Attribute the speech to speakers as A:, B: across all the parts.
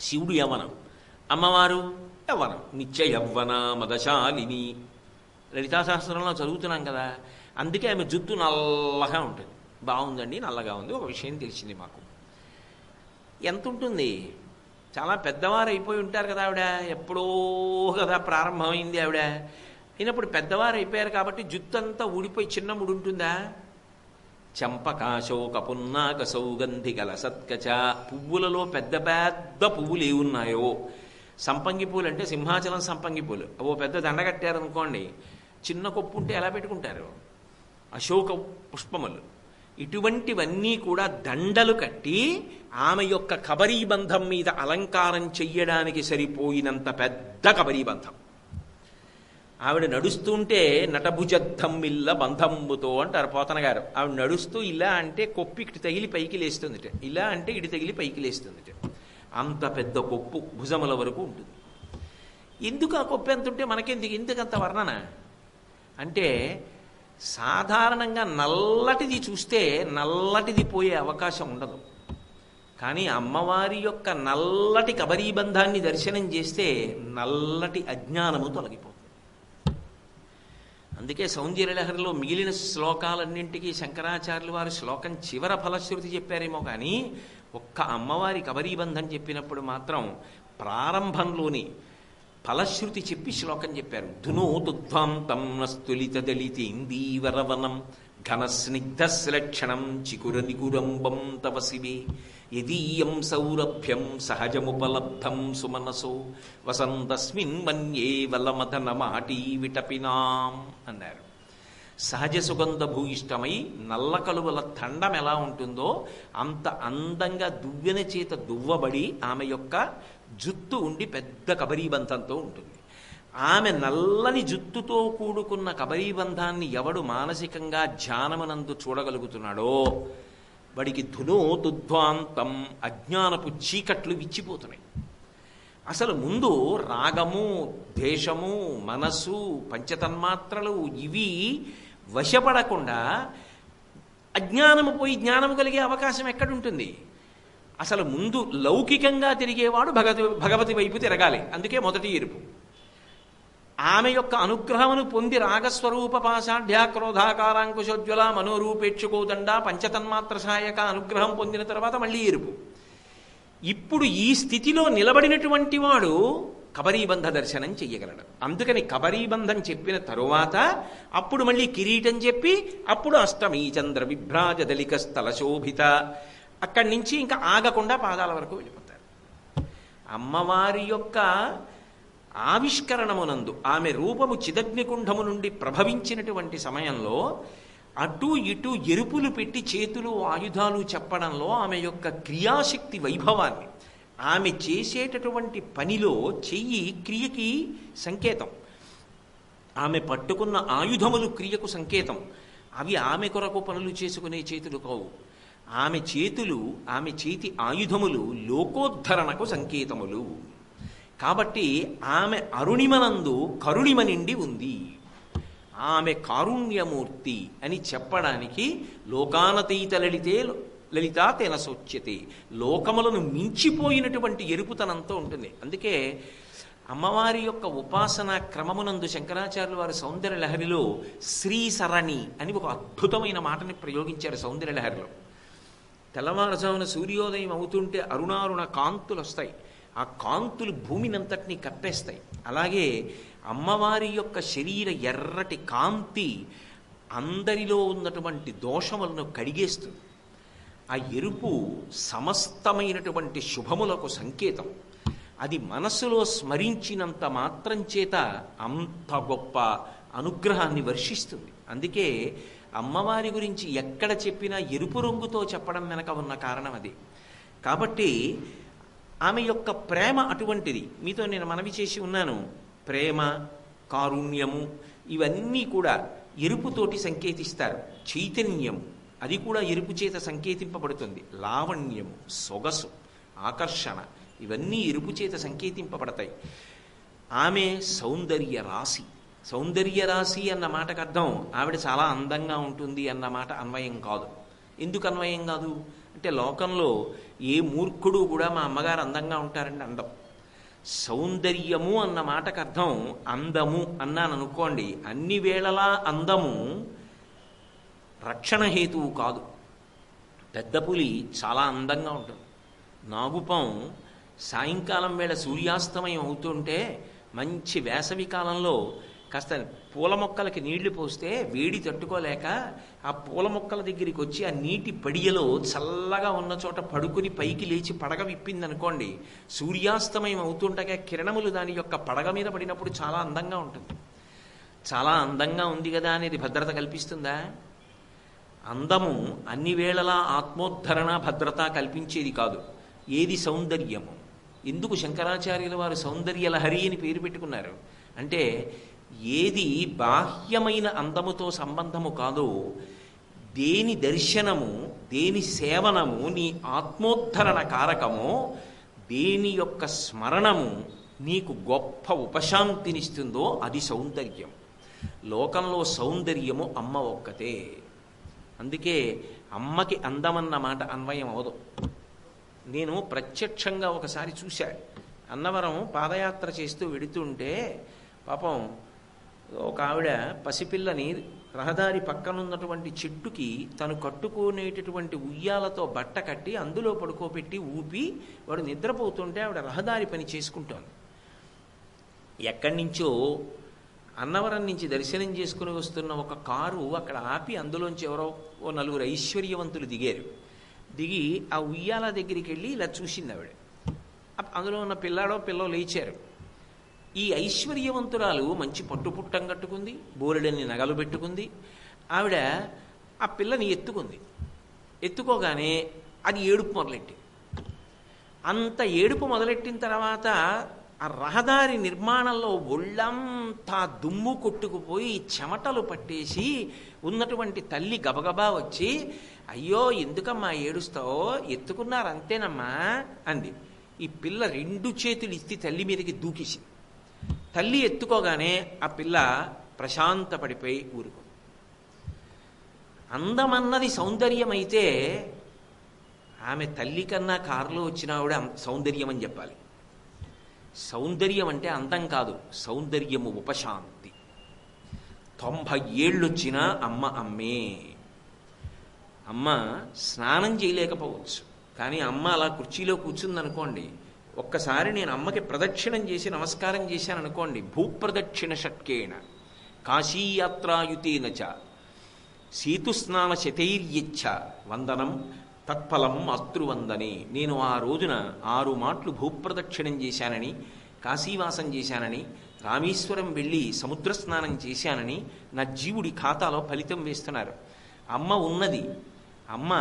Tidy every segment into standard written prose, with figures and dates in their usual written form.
A: శివుడు యవ్వనం, అమ్మవారు యవ్వనం, నిత్య యవ్వన మదశాలిని. లలితా సహస్రంలో చదువుతున్నాం కదా. అందుకే ఆమె జుట్టు నల్లగా ఉంటుంది. బాగుందండి, నల్లగా ఉంది. ఒక విషయం తెలిసింది మాకు. ఎంత ఉంటుంది? చాలా పెద్దవారు అయిపోయి ఉంటారు కదా ఆవిడ. ఎప్పుడో కదా ప్రారంభమైంది ఆవిడ. అయినప్పుడు పెద్దవారు అయిపోయారు కాబట్టి జుత్తు అంతా ఊడిపోయి చిన్న ముడి ఉంటుందా? చంపకాశోక పున్నాక సౌగంధి గల సత్కచ. పువ్వులలో పెద్ద పెద్ద పువ్వులు ఏమున్నాయో, సంపంగి పూలు అంటే సింహాచలం సంపంగి పూలు, ఓ పెద్ద దండ కట్టారనుకోండి, చిన్న కొప్పు ఉంటే ఎలా పెట్టుకుంటారు? అశోక పుష్పములు ఇటువంటివన్నీ కూడా దండలు కట్టి ఆమె యొక్క కబరీబంధం మీద అలంకారం చెయ్యడానికి సరిపోయినంత పెద్ద కబరీబంధం. ఆవిడ నడుస్తుంటే నటభుజద్ధమ్మిల్ల బంధంబుతో అంటారు పోతన గారు. ఆవిడ నడుస్తూ ఇలా అంటే కొప్పు ఇటు తగిలి పైకి లేస్తుందిట, ఇలా అంటే ఇటు తగిలి పైకి లేస్తుందిట. అంత పెద్ద కొప్పు భుజముల వరకు ఉంటుంది. ఎందుకు ఆ కొప్పు ఎంత ఉంటే ఎందుకంత వర్ణన అంటే, సాధారణంగా నల్లటిది చూస్తే నల్లటిది పోయే అవకాశం ఉండదు. కానీ అమ్మవారి యొక్క నల్లటి కబరీబంధాన్ని దర్శనం చేస్తే నల్లటి అజ్ఞానము తొలగిపోతుంది. అందుకే సౌందర్యలహరిలో మిగిలిన శ్లోకాలన్నింటికీ శంకరాచార్యులు వారు శ్లోకం చివర ఫలశ్రుతి చెప్పారేమో కానీ ఒక్క అమ్మవారి కబరీబంధం చెప్పినప్పుడు మాత్రం ప్రారంభంలోని ఫలశ్రుతి చెప్పి శ్లోకం చెప్పారు. ధునోతుధ్వాంతం నస్తులిత దళితేందీవరవనం ఘనస్నిగ్ధశ్లక్షణం చికుర నికురంబం తవ శివే యదీయం సౌరభ్యం సహజముపలబ్ధం సుమనసో వసంతస్మిన్ మన్యే వలమదన మాటీ విటపినాం అన్నారు. సహజ సుగంధ భూయిష్టమై నల్ల కలువల తండం ఎలా ఉంటుందో అంత అందంగా దువ్వెన చేత దువ్వబడి ఆమె యొక్క జుత్తు ఉండి పెద్ద కబరీబంధంతో ఉంటుంది. ఆమె నల్లని జుత్తుతో కూడుకున్న కబరీబంధాన్ని ఎవడు మానసికంగా ధ్యానమునందు చూడగలుగుతున్నాడో వాడికి ధునోతుధ్వాంతం అజ్ఞానపు చీకట్లు విచ్చిపోతున్నాయి. అసలు ముందు రాగము, ద్వేషము, మనస్సు, పంచతన్మాత్రలు ఇవి వశపడకుండా అజ్ఞానము పోయి జ్ఞానము కలిగే అవకాశం ఎక్కడుంటుంది? అసలు ముందు లౌకికంగా తిరిగేవాడు భగవతి వైపు తిరగాలి. అందుకే మొదటి ఎరుపు. ఆమె యొక్క అనుగ్రహమును పొంది రాగస్వరూప పాశాఢ్య క్రోధాకారాంకుశోజ్వల మనోరూపేక్షుకోదండ పంచతన్మాత్ర సహాయక అనుగ్రహం పొందిన తర్వాత మళ్ళీ ఎరుపు. ఇప్పుడు ఈ స్థితిలో నిలబడినటువంటి వాడు కబరీబంధ దర్శనం చెయ్యగలడు. అందుకని కబరీబంధం చెప్పిన తరువాత అప్పుడు మళ్ళీ కిరీటం చెప్పి అప్పుడు అష్టమీ చంద్ర విభ్రాజ దళిక స్థల శోభిత, అక్కడి నుంచి ఇంకా ఆగకుండా పాదాల వరకు వెళ్ళిపోతారు. అమ్మవారి యొక్క ఆవిష్కరణమునందు ఆమె రూపము చిదగ్నికుండము నుండి ప్రభవించినటువంటి సమయంలో అటు ఇటు ఎరుపులు పెట్టి చేతులు ఆయుధాలు చెప్పడంలో ఆమె యొక్క క్రియాశక్తి వైభవాన్ని, ఆమె చేసేటటువంటి పనిలో చెయ్యి క్రియకి సంకేతం, ఆమె పట్టుకున్న ఆయుధములు క్రియకు సంకేతం. అవి ఆమె కొరకు పనులు చేసుకునే చేతులు కావు. ఆమె చేతులు, ఆమె చేతి ఆయుధములు లోకోద్ధరణకు సంకేతములు. కాబట్టి ఆమె అరుణిమనందు కరుణిమ నిండి ఉంది. ఆమె కారుణ్యమూర్తి అని చెప్పడానికి లోకానతీత లలితా తేన సోచ్యతే, లోకములను మించిపోయినటువంటి ఎరుపుతనంతో ఉంటుంది. అందుకే అమ్మవారి యొక్క ఉపాసన క్రమమునందు శంకరాచార్యులు వారి సౌందర్యలహరిలో శ్రీసరణి అని ఒక అద్భుతమైన మాటని ప్రయోగించారు. సౌందర్యలహరిలో తెల్లవారుజామున సూర్యోదయం అవుతుంటే అరుణారుణ కాంతులు వస్తాయి. ఆ కాంతులు భూమినంతటినీ కప్పేస్తాయి. అలాగే అమ్మవారి యొక్క శరీర ఎర్రటి కాంతి అందరిలో ఉన్నటువంటి దోషములను కడిగేస్తుంది. ఆ ఎరుపు సమస్తమైనటువంటి శుభములకు సంకేతం. అది మనస్సులో స్మరించినంత మాత్రం చేత అంత గొప్ప అనుగ్రహాన్ని వర్షిస్తుంది. అందుకే అమ్మవారి గురించి ఎక్కడ చెప్పినా ఎరుపు రంగుతో చెప్పడం వెనక ఉన్న కారణం అది. కాబట్టి ఆమె యొక్క ప్రేమ అటువంటిది. మీతో నేను మనవి చేసి ఉన్నాను, ప్రేమ, కారుణ్యము ఇవన్నీ కూడా ఎరుపుతోటి సంకేతిస్తారు. చైతన్యము అది కూడా ఎరుపు చేత సంకేతింపబడుతుంది. లావణ్యము, సొగసు, ఆకర్షణ ఇవన్నీ ఎరుపు చేత సంకేతింపబడతాయి. ఆమె సౌందర్య రాశి. సౌందర్య రాశి అన్న మాటకు అర్థం ఆవిడ చాలా అందంగా ఉంటుంది అన్న మాట అన్వయం కాదు. ఎందుకు అన్వయం కాదు అంటే లోకంలో ఏ మూర్ఖుడు కూడా మా అమ్మగారు అందంగా ఉంటారండి అందం. సౌందర్యము అన్న మాటకు అర్థం అందము అన్నాను అనుకోండి. అన్ని వేళలా అందము రక్షణ హేతువు కాదు. పెద్ద పులి చాలా అందంగా ఉంటుంది. నాగుపాం సాయంకాలం వేళ సూర్యాస్తమయం అవుతుంటే మంచి వేసవి కాలంలో కాస్త పూల మొక్కలకి నీళ్లు పోస్తే వేడి తట్టుకోలేక ఆ పూల మొక్కల దగ్గరికి వచ్చి ఆ నీటి పడియలో చల్లగా ఉన్న చోట పడుకుని పైకి లేచి పడగ విప్పిందనుకోండి, సూర్యాస్తమయం అవుతుండగా కిరణములు దాని యొక్క పడగ మీద పడినప్పుడు చాలా అందంగా ఉంటుంది. చాలా అందంగా ఉంది కదా అనేది భద్రత కల్పిస్తుందా? అందము అన్ని వేళలా ఆత్మోద్ధరణ భద్రత కల్పించేది కాదు. ఏది సౌందర్యము? ఎందుకు శంకరాచార్యుల వారు సౌందర్య లహరి అని పేరు పెట్టుకున్నారు అంటే, ఏది బాహ్యమైన అందముతో సంబంధము కాదో, దేని దర్శనము, దేని సేవనము నీ ఆత్మోద్ధరణ కారకమో, దేని యొక్క స్మరణము నీకు గొప్ప ఉపశాంతినిస్తుందో అది సౌందర్యం. లోకంలో సౌందర్యము అమ్మ ఒక్కతే. అందుకే అమ్మకి అందమన్న మాట అన్వయం అవదు. నేను ప్రత్యక్షంగా ఒకసారి చూశా. అన్నవరం పాదయాత్ర చేస్తూ వెడుతుంటే పాపం ఒక ఆవిడ పసిపిల్లని రహదారి పక్కనున్నటువంటి చెట్టుకి తను కట్టుకునేటటువంటి ఉయ్యాలతో బట్ట కట్టి అందులో పడుకోబెట్టి ఊపి వాడు నిద్రపోతుంటే ఆవిడ రహదారి పని చేసుకుంటోంది. ఎక్కడి నుంచో అన్నవరం నుంచి దర్శనం చేసుకుని వస్తున్న ఒక కారు అక్కడ ఆపి అందులోంచి ఎవరో ఓ నలుగురు ఐశ్వర్యవంతులు దిగారు. దిగి ఆ ఉయ్యాల దగ్గరికి వెళ్ళి ఇలా చూసింది ఆవిడ. అందులో ఉన్న పిల్లో లేచారు. ఈ ఐశ్వర్యవంతురాలు మంచి పట్టుపుట్టం కట్టుకుంది, బోరెడన్ని నగలు పెట్టుకుంది. ఆవిడ ఆ పిల్లని ఎత్తుకుంది. ఎత్తుకోగానే అది ఏడుపు మొదలెట్టింది. అంత ఏడుపు మొదలెట్టిన తర్వాత ఆ రహదారి నిర్మాణంలో ఒళ్ళంతా దుమ్ము కొట్టుకుపోయి చెమటలు పట్టేసి ఉన్నటువంటి తల్లి గబగబా వచ్చి, అయ్యో ఎందుకమ్మా ఏడుస్తావో, ఎత్తుకున్నారు అంతేనమ్మా అంది. ఈ పిల్ల 2 చేతులు ఇస్తే తల్లి మీదకి దూకేసింది. తల్లి ఎత్తుకోగానే ఆ పిల్ల ప్రశాంత పడిపోయి ఊరుకు. అందమన్నది సౌందర్యమైతే ఆమె తల్లి కన్నా కారులో వచ్చినా కూడా సౌందర్యం అని చెప్పాలి. సౌందర్యం అంటే అందం కాదు, సౌందర్యము ఉపశాంతి. 90 ఏళ్ళు వచ్చినా అమ్మ అమ్మే. అమ్మ స్నానం చేయలేకపోవచ్చు, కానీ అమ్మ అలా కుర్చీలో కూర్చుందనుకోండి, ఒక్కసారి నేను అమ్మకి ప్రదక్షిణం చేసి నమస్కారం చేశాను అనుకోండి, భూప్రదక్షిణ షట్కేణ కాశీయాత్రాయుతేన చ సీతుస్నాన శతైర్యచ్చ వందనం తత్ఫలం మాతృవందనే. నేను ఆ రోజున 6 మాట్లు భూప్రదక్షిణం చేశానని, కాశీవాసం చేశానని, రామేశ్వరం వెళ్ళి సముద్ర స్నానం చేశానని నా జీవుడి ఖాతాలో ఫలితం వేస్తున్నారు. అమ్మ ఉన్నది. అమ్మ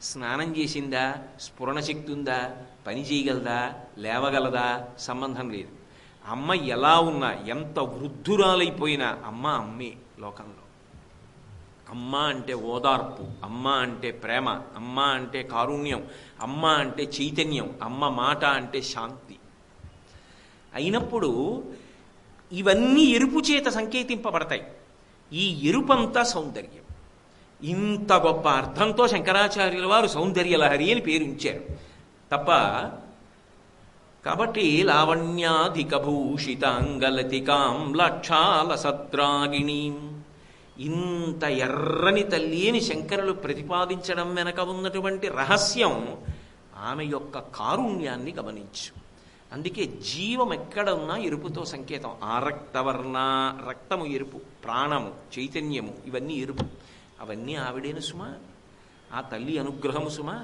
A: స్నానం చేసిందా, స్ఫురణ శక్తి ఉందా, పని చేయగలదా, లేవగలదా సంబంధం లేదు. అమ్మ ఎలా ఉన్నా, ఎంత వృద్ధురాలైపోయినా అమ్మ అమ్మే లోకంలో. అమ్మ అంటే ఓదార్పు, అమ్మ అంటే ప్రేమ, అమ్మ అంటే కారుణ్యం, అమ్మ అంటే చైతన్యం, అమ్మ మాట అంటే శాంతి. అయినప్పుడు ఇవన్నీ ఎరుపు చేత సంకేతింపబడతాయి. ఈ ఎరుపంతా సౌందర్యం. ఇంత గొప్ప అర్థంతో శంకరాచార్యుల వారు సౌందర్య లహరి అని పేరు ఇచ్చారు తప్ప. కాబట్టి లావణ్యాధిక భూషితాంగలతికాం లక్షాల సద్రాగిణీం, ఇంత ఎర్రని తల్లి అని శంకరులు ప్రతిపాదించడం వెనక ఉన్నటువంటి రహస్యం ఆమె యొక్క కారుణ్యాన్ని గమనించు. అందుకే జీవం ఎక్కడ ఉన్నా ఎరుపుతో సంకేతం. ఆ రక్తవర్ణ, రక్తము ఎరుపు, ప్రాణము, చైతన్యము ఇవన్నీ ఎరుపు. అవన్నీ ఆవిడేను సుమా, ఆ తల్లి అనుగ్రహము సుమా.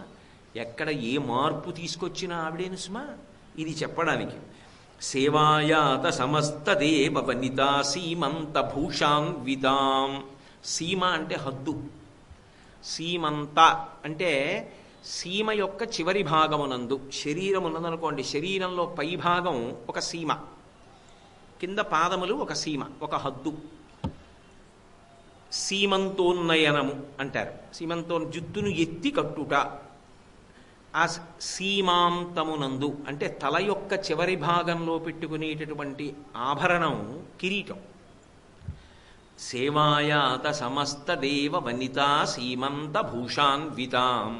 A: ఎక్కడ ఏ మార్పు తీసుకొచ్చినా ఆవిడేను సుమా. ఇది చెప్పడానికి సేవాయాత సమస్త దేవ వనితా సీమంత భూషాన్వితాం. సీమ అంటే హద్దు, సీమంత అంటే సీమ యొక్క చివరి భాగమునందు శరీరం ఉన్నదనుకోండి, శరీరంలో పై భాగం ఒక సీమ, కింద పాదములు ఒక సీమ, ఒక హద్దు. సీమంతోన్నయనము అంటారు. సీమంతో జుత్తును ఎత్తి కట్టుట. ఆ సీమాంతమునందు అంటే తల యొక్క చివరి భాగంలో పెట్టుకునేటటువంటి ఆభరణం కిరీటం. సేవాయాత సమస్త దేవ వనితా సీమంత భూషాన్వితాం.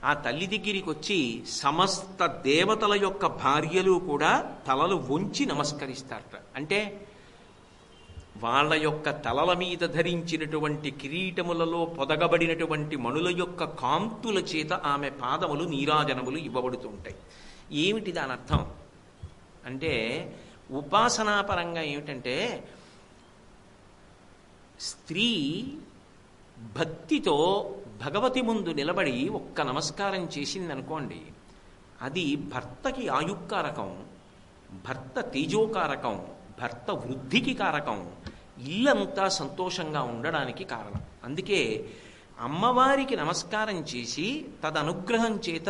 A: ఆ తల్లి దగ్గరికి వచ్చి సమస్త దేవతల యొక్క భార్యలు కూడా తలలు వంచి నమస్కరిస్తారట. అంటే వాళ్ళ యొక్క తలల మీద ధరించినటువంటి కిరీటములలో పొదగబడినటువంటి మణుల యొక్క కాంతుల చేత ఆమె పాదములు నీరాజనములు ఇవ్వబడుతుంటాయి. ఏమిటి దాని అర్థం అంటే, ఉపాసనాపరంగా ఏమిటంటే, స్త్రీ భక్తితో భగవతి ముందు నిలబడి ఒక్క నమస్కారం చేసిందనుకోండి, అది భర్తకి ఆయుక్కారకం, భర్త తేజోకారకం, భర్త వృద్ధికి కారకం, ఇల్లంతా సంతోషంగా ఉండడానికి కారణం. అందుకే అమ్మవారికి నమస్కారం చేసి తదనుగ్రహం చేత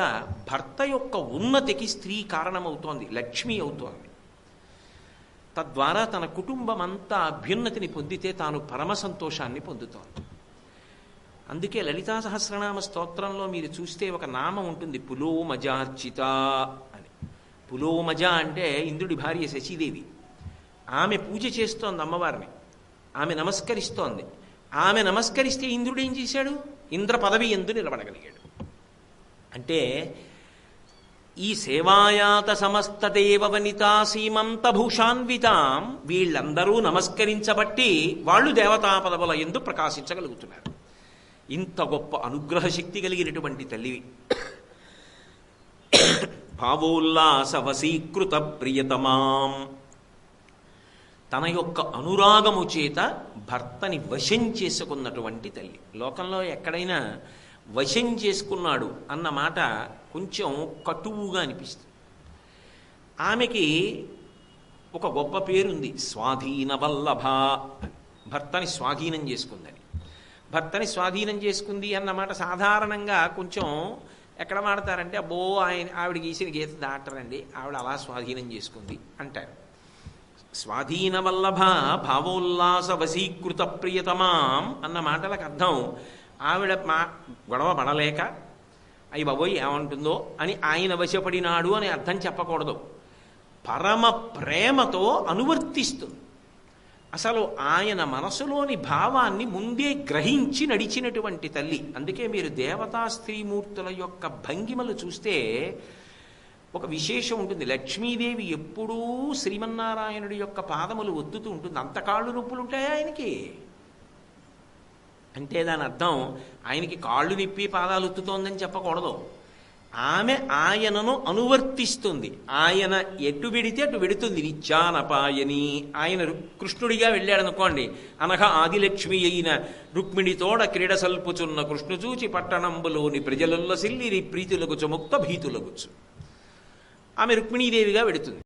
A: భర్త యొక్క ఉన్నతికి స్త్రీ కారణమవుతోంది, లక్ష్మి అవుతోంది. తద్వారా తన కుటుంబం అంతా అభ్యున్నతిని పొందితే తాను పరమ సంతోషాన్ని పొందుతోంది. అందుకే లలితా సహస్రనామ స్తోత్రంలో మీరు చూస్తే ఒక నామం ఉంటుంది, పులోమజార్చిత అని. పులోమజ అంటే ఇంద్రుడి భార్య శశీదేవి. ఆమె పూజ చేస్తోంది అమ్మవారిని, ఆమె నమస్కరిస్తోంది. ఆమె నమస్కరిస్తే ఇంద్రుడు ఏం చేశాడు? ఇంద్ర పదవి ఎందు నిలబడగలిగాడు. అంటే ఈ సేవాయాత సమస్త దేవ వనితా సీమంత భూషాన్వితాం, వీళ్ళందరూ నమస్కరించబట్టి వాళ్ళు దేవతా పదవుల ఎందు ప్రకాశించగలుగుతున్నారు. ఇంత గొప్ప అనుగ్రహ శక్తి కలిగినటువంటి తల్లివి. భావోల్లాస వశీకృత ప్రియతమాం, తన యొక్క అనురాగము చేత భర్తని వశం చేసుకున్నటువంటి తల్లి. లోకంలో ఎక్కడైనా వశం చేసుకున్నాడు అన్న మాట కొంచెం కటువుగా అనిపిస్తుంది. ఆమెకి ఒక గొప్ప పేరుంది, స్వాధీన వల్లభ. భర్తని స్వాధీనం చేసుకుందని. భర్తని స్వాధీనం చేసుకుంది అన్నమాట సాధారణంగా కొంచెం ఎక్కడ వాడతారంటే, అబ్బో ఆవిడ గీసిన గీత దాటరండి, ఆవిడ అలా స్వాధీనం చేసుకుంది అంటారు. స్వాధీన వల్లభ భావోల్లాస వశీకృత ప్రియతమాం అన్న మాటలకు అర్థం, ఆవిడ గొడవ పడలేక అయ్యి బాబోయ్ ఏమంటుందో అని ఆయన వశపడినాడు అని అర్థం చెప్పకూడదు. పరమ ప్రేమతో అనువర్తిస్తుంది. అసలు ఆయన మనసులోని భావాన్ని ముందే గ్రహించి నడిచినటువంటి తల్లి. అందుకే మీరు దేవతా స్త్రీమూర్తుల యొక్క భంగిమలు చూస్తే ఒక విశేషం ఉంటుంది. లక్ష్మీదేవి ఎప్పుడూ శ్రీమన్నారాయణుడి యొక్క పాదములు ఒత్తుతూ ఉంటుంది. అంత కాళ్ళు నొప్పులు ఉంటాయా ఆయనకి? అంటే దాని అర్థం ఆయనకి కాళ్ళు నిప్పి పాదాలు ఒత్తుతోందని చెప్పకూడదు. ఆమె ఆయనను అనువర్తిస్తుంది. ఆయన ఎటు వెడితే అటు వెడుతుంది. నిత్యానపాయని. ఆయన కృష్ణుడిగా వెళ్ళాడనుకోండి, అనగా ఆదిలక్ష్మి అయిన రుక్మిణితోడ క్రీడ సల్పుచున్న కృష్ణుచూచి పట్టణంబులోని ప్రజలుల్ల సిల్లిరి ప్రీతులగుచు ముక్త భీతులగుచు. ఆమె రుక్మిణీదేవిగా వెడుతుంది.